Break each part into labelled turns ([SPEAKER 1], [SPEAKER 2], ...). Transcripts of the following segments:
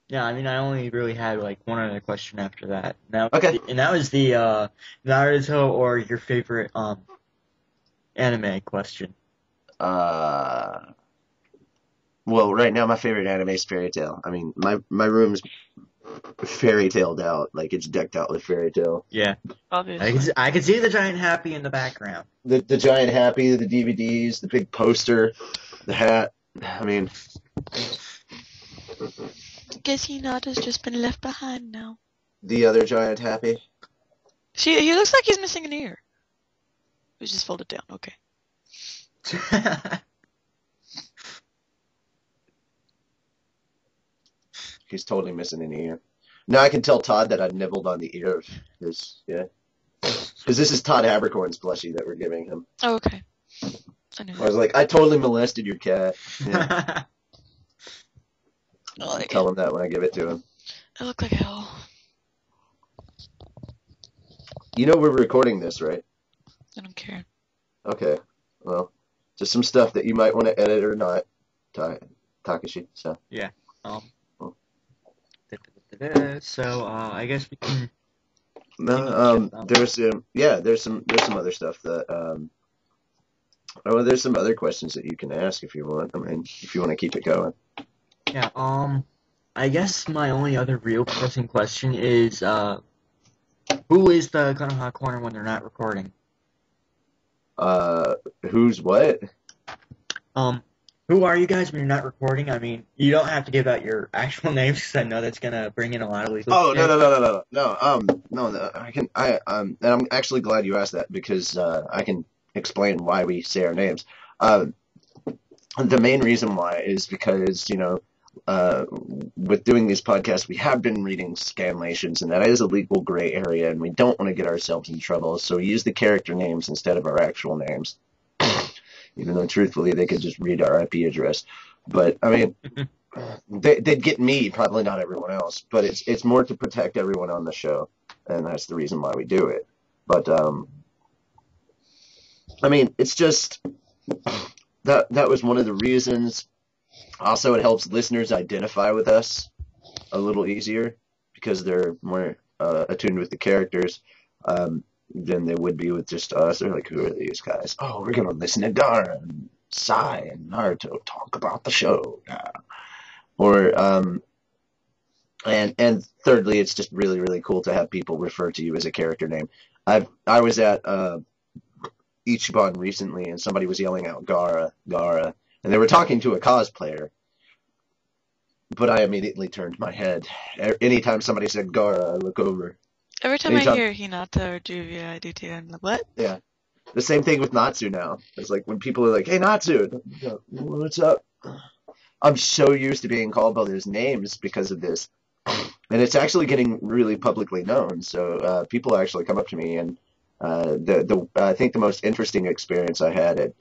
[SPEAKER 1] Yeah, I mean, I only really had like one other question after that.
[SPEAKER 2] Okay.
[SPEAKER 1] And that was the Naruto or your favorite anime question.
[SPEAKER 2] Uh, well, right now my favorite anime is Fairy Tail. I mean, my room's fairy tailed out, like it's decked out with fairy tale.
[SPEAKER 1] Yeah,
[SPEAKER 3] Obviously.
[SPEAKER 1] I could see the giant happy in the background.
[SPEAKER 2] The giant happy, the DVDs, the big poster, the hat. I mean,
[SPEAKER 3] Guess Hinata's just been left behind now.
[SPEAKER 2] the other giant happy.
[SPEAKER 3] He looks like he's missing an ear. He's just folded down. Okay.
[SPEAKER 2] He's totally missing an ear. Now I can tell Todd that I nibbled on the ear of his, yeah. Because this is Todd Habercorn's plushie that we're giving him.
[SPEAKER 3] Oh, okay. I knew
[SPEAKER 2] I
[SPEAKER 3] that.
[SPEAKER 2] was like, I totally molested your cat. Yeah.
[SPEAKER 3] I like
[SPEAKER 2] Tell
[SPEAKER 3] it.
[SPEAKER 2] him that when I give it to him.
[SPEAKER 3] I look like hell.
[SPEAKER 2] You know we're recording this, right?
[SPEAKER 3] I don't care.
[SPEAKER 2] Okay. Well, just some stuff that you might want to edit or not, Takashi. So.
[SPEAKER 1] Yeah.
[SPEAKER 2] Oh.
[SPEAKER 1] So I guess we can.
[SPEAKER 2] No, there's some other stuff that there's some other questions that you can ask if you want. I mean, if you want to keep it going.
[SPEAKER 1] Yeah. I guess my only other real pressing question is who is the Konoha Corner when they're not recording?
[SPEAKER 2] Who's what?
[SPEAKER 1] Who are you guys when you're not recording? I mean, you don't have to give out your actual names because I know that's gonna bring in a lot of legal.
[SPEAKER 2] Oh,
[SPEAKER 1] shit.
[SPEAKER 2] no. And I'm actually glad you asked that because I can explain why we say our names. The main reason why is because, with doing these podcasts, we have been reading scanlations, and that is a legal gray area, and we don't want to get ourselves in trouble, so we use the character names instead of our actual names. Even though, truthfully, they could just read our IP address. But, I mean, they'd get me, probably not everyone else, but it's more to protect everyone on the show, and that's the reason why we do it. But, I mean, it's just that was one of the reasons. Also, it helps listeners identify with us a little easier because they're more attuned with the characters than they would be with just us. They're like, who are these guys? Oh, we're going to listen to Gaara and Sai and Naruto talk about the show. Or, and thirdly, it's just really, really cool to have people refer to you as a character name. I was at Ichiban recently, and somebody was yelling out Gaara, Gaara, and they were talking to a cosplayer. But I immediately turned my head. Anytime somebody said Gaara, I look over.
[SPEAKER 3] Every time I hear Hinata or Juvia, I do too. I'm like, what?
[SPEAKER 2] Yeah. The same thing with Natsu now. It's like when people are like, hey, Natsu, what's up? I'm so used to being called by those names because of this. And it's actually getting really publicly known. So people actually come up to me, and I think the most interesting experience I had at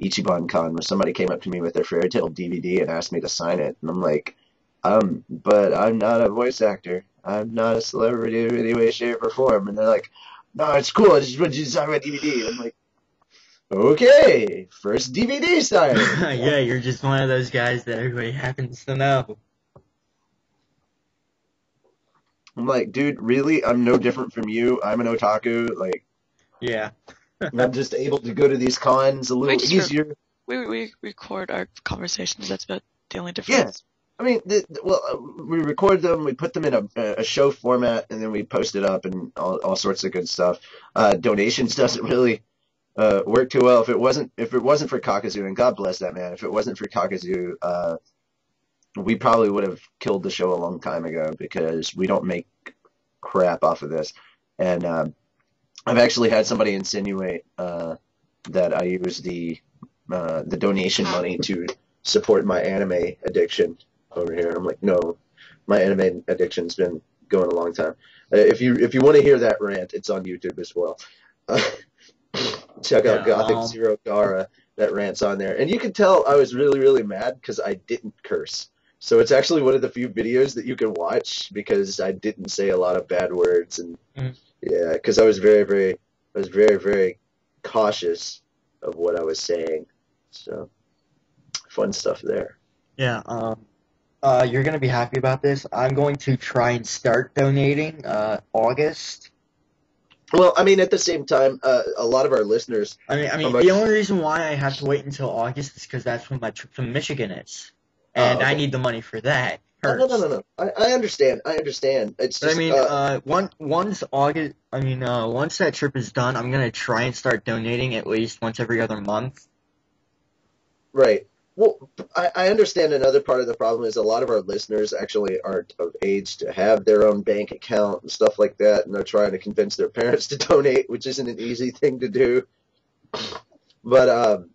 [SPEAKER 2] Ichiban Con was somebody came up to me with their Fairy Tail DVD and asked me to sign it. And I'm like, but I'm not a voice actor. I'm not a celebrity in any way, shape, or form. And they're like, no, it's cool. I just want you to sign my DVD. And I'm like, okay, first DVD signing.
[SPEAKER 1] Yeah, you're just one of those guys that everybody happens to know.
[SPEAKER 2] I'm like, dude, really? I'm no different from you. I'm an otaku. Like,
[SPEAKER 1] yeah.
[SPEAKER 2] I'm just able to go to these cons a little easier.
[SPEAKER 3] We record our conversations. That's about the only difference.
[SPEAKER 2] Yeah. I mean, we record them, we put them in a show format, and then we post it up and all sorts of good stuff. Donations doesn't really work too well. If it wasn't for Kakazu, and God bless that man, if it wasn't for Kakazu, we probably would have killed the show a long time ago because we don't make crap off of this. And I've actually had somebody insinuate that I use the donation money to support my anime addiction over here. I'm like, no, my anime addiction's been going a long time. If you want to hear that rant, it's on YouTube as well. Check out Gothic Zero Gaara. That rant's on there, and you can tell I was really, really mad because I didn't curse. So it's actually one of the few videos that you can watch because I didn't say a lot of bad words, and yeah, because I was very, very cautious of what I was saying. So fun stuff there.
[SPEAKER 1] Yeah. You're gonna be happy about this. I'm going to try and start donating, August.
[SPEAKER 2] Well, I mean, at the same time, a lot of our listeners
[SPEAKER 1] I
[SPEAKER 2] are
[SPEAKER 1] mean,
[SPEAKER 2] much.
[SPEAKER 1] the only reason why I have to wait until August is because that's when my trip to Michigan is,
[SPEAKER 2] Oh,
[SPEAKER 1] and I
[SPEAKER 2] okay.
[SPEAKER 1] need the money for that
[SPEAKER 2] Oh, no, no, no,
[SPEAKER 1] first.
[SPEAKER 2] no. I understand. I understand. It's
[SPEAKER 1] But I
[SPEAKER 2] just,
[SPEAKER 1] mean, once August, once that trip is done, I'm gonna try and start donating at least once every other month.
[SPEAKER 2] right. Well, I understand another part of the problem is a lot of our listeners actually aren't of age to have their own bank account and stuff like that, and they're trying to convince their parents to donate, which isn't an easy thing to do. But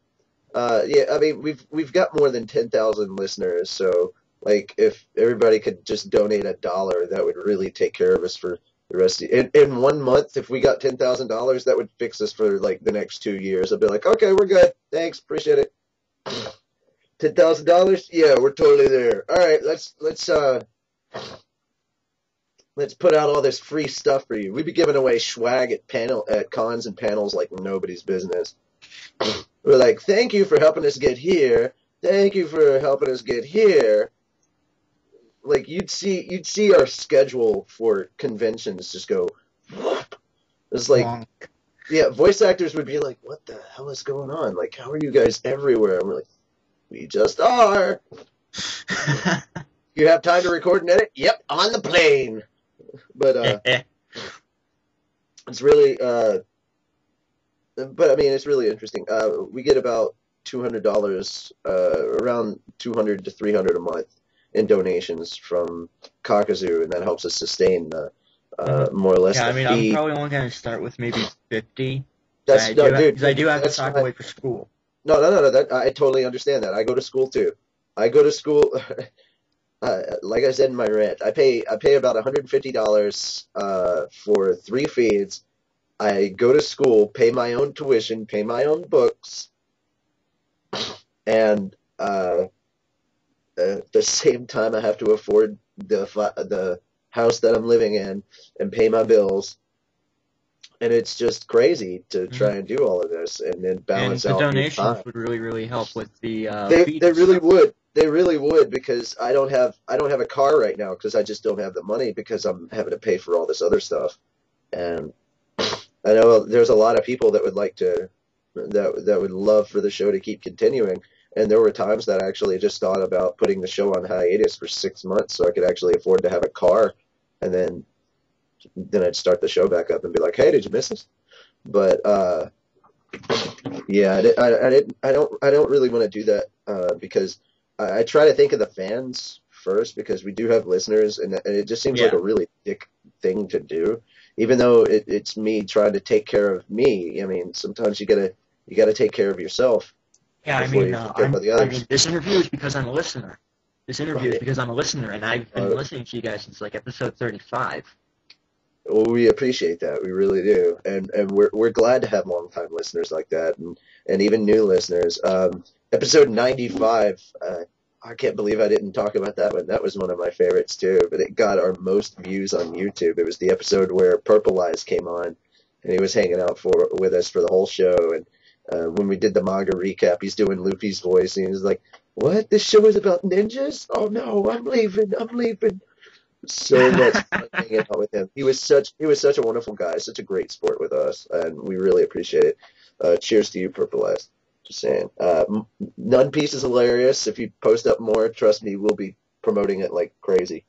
[SPEAKER 2] yeah, I mean, we've got more than 10,000 listeners, so like if everybody could just donate $1, that would really take care of us for the rest of in 1 month. If we got $10,000, that would fix us for like the next 2 years. I'd be like, okay, we're good. Thanks, appreciate it. $10,000? Yeah, we're totally there. All right, let's put out all this free stuff for you. We'd be giving away swag at cons and panels like nobody's business. We're like, thank you for helping us get here. Thank you for helping us get here. Like you'd see our schedule for conventions just go. It's like,
[SPEAKER 1] Bonk.
[SPEAKER 2] yeah, voice actors would be like, what the hell is going on? Like, how are you guys everywhere? And we're like, we just are. You have time to record and edit? Yep, on the plane. But it's really but I mean, it's really interesting. We get about $200, around 200 to 300 a month in donations from Kakuzu, and that helps us sustain more or less
[SPEAKER 1] Yeah, I
[SPEAKER 2] the
[SPEAKER 1] mean, I'm
[SPEAKER 2] fee.
[SPEAKER 1] probably only gonna start with maybe 50.
[SPEAKER 2] That's no, dude.
[SPEAKER 1] Because I do have to
[SPEAKER 2] That's
[SPEAKER 1] sock
[SPEAKER 2] fine.
[SPEAKER 1] away for school.
[SPEAKER 2] No. That I totally understand that. I go to school too. I go to school. Like I said in my rant, I pay about $150 for 3 feeds. I go to school, pay my own tuition, pay my own books, and at the same time, I have to afford the house that I'm living in and pay my bills. And it's just crazy to try and do all of this and then
[SPEAKER 1] And
[SPEAKER 2] balance
[SPEAKER 1] the
[SPEAKER 2] out your
[SPEAKER 1] donations
[SPEAKER 2] time.
[SPEAKER 1] would really, really help with the
[SPEAKER 2] They
[SPEAKER 1] feed and
[SPEAKER 2] really
[SPEAKER 1] stuff.
[SPEAKER 2] would. They really would because I don't have a car right now because I just don't have the money because I'm having to pay for all this other stuff. And I know there's a lot of people that would like to that would love for the show to keep continuing. And there were times that I actually just thought about putting the show on hiatus for 6 months so I could actually afford to have a car, and then I'd start the show back up and be like, "Hey, did you miss us?" But yeah, I don't really want to do that because I try to think of the fans first because we do have listeners, and it just seems like
[SPEAKER 1] Yeah.
[SPEAKER 2] a really dick thing to do. Even though it's me trying to take care of me. I mean, sometimes you gotta take care of yourself
[SPEAKER 1] Yeah,
[SPEAKER 2] before you take care of the
[SPEAKER 1] I
[SPEAKER 2] others.
[SPEAKER 1] mean, this interview is because I'm a listener. This interview is
[SPEAKER 2] Right.
[SPEAKER 1] because I'm a listener, and I've been
[SPEAKER 2] Uh,
[SPEAKER 1] listening to you guys since like episode 35.
[SPEAKER 2] well, we appreciate that. We really do, and we're glad to have longtime listeners like that, and even new listeners. Episode 95. I can't believe I didn't talk about that one. That was one of my favorites too, but it got our most views on YouTube. It was the episode where Purple Eyes came on, and he was hanging out with us for the whole show. And when we did the manga recap, he's doing Luffy's voice, and he was like, "What? This show is about ninjas? Oh no, I'm leaving. I'm leaving." So much fun hanging out with him. He was such a wonderful guy, such a great sport with us, and we really appreciate it. Cheers to you, Purple Eyes. Just saying. None Piece is hilarious. If you post up more, trust me, we'll be promoting it like crazy.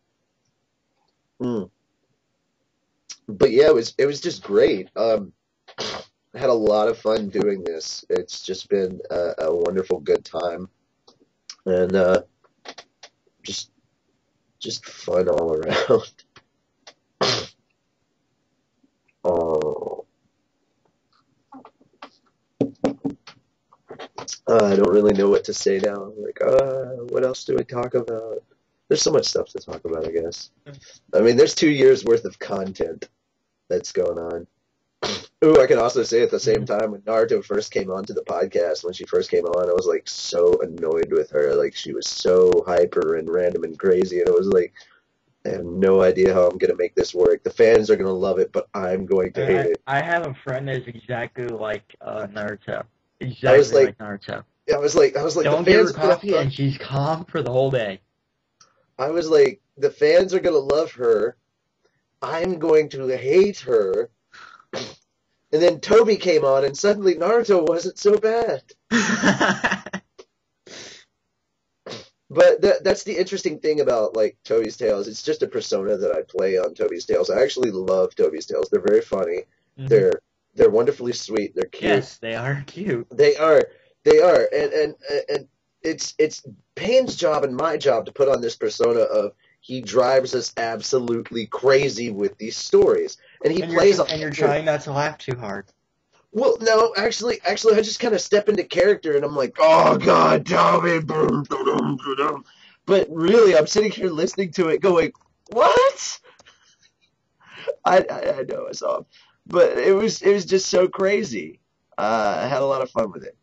[SPEAKER 2] Mm. But yeah, it was just great. I had a lot of fun doing this. It's just been a wonderful, good time, and just just fun all around. Oh, I don't really know what to say now. I'm like, what else do we talk about? There's so much stuff to talk about, I guess. I mean, there's 2 years worth of content that's going on. Ooh, I can also say at the same time when Naruto first came onto the podcast, when she first came on, I was like so annoyed with her. Like she was so hyper and random and crazy, and it was like I have no idea how I'm gonna make this work. The fans are gonna love it, but I'm going to hate it.
[SPEAKER 1] I have a friend that's exactly like Naruto.
[SPEAKER 2] I was
[SPEAKER 1] Exactly
[SPEAKER 2] like,
[SPEAKER 1] like Naruto.
[SPEAKER 2] I was like, the
[SPEAKER 1] Don't give her
[SPEAKER 2] fans are gonna
[SPEAKER 1] coffee, and she's calm for the whole day.
[SPEAKER 2] I was like, the fans are gonna love her. I'm going to hate her. And then Toby came on, and suddenly Naruto wasn't so bad. But that's the interesting thing about like Toby's Tales. It's just a persona that I play on Toby's Tales. I actually love Toby's Tales. They're very funny.
[SPEAKER 1] Mhm.
[SPEAKER 2] They're wonderfully sweet. They're cute.
[SPEAKER 1] Yes, they are cute.
[SPEAKER 2] They are, and it's Payne's job and my job to put on this persona of he drives us absolutely crazy with these stories, and he plays
[SPEAKER 1] and you're trying not to laugh too hard.
[SPEAKER 2] Well, no, actually, I just kind of step into character, and I'm like, oh God, Toby, but really, I'm sitting here listening to it, going, what? I know I saw him, but it was just so crazy. I had a lot of fun with it.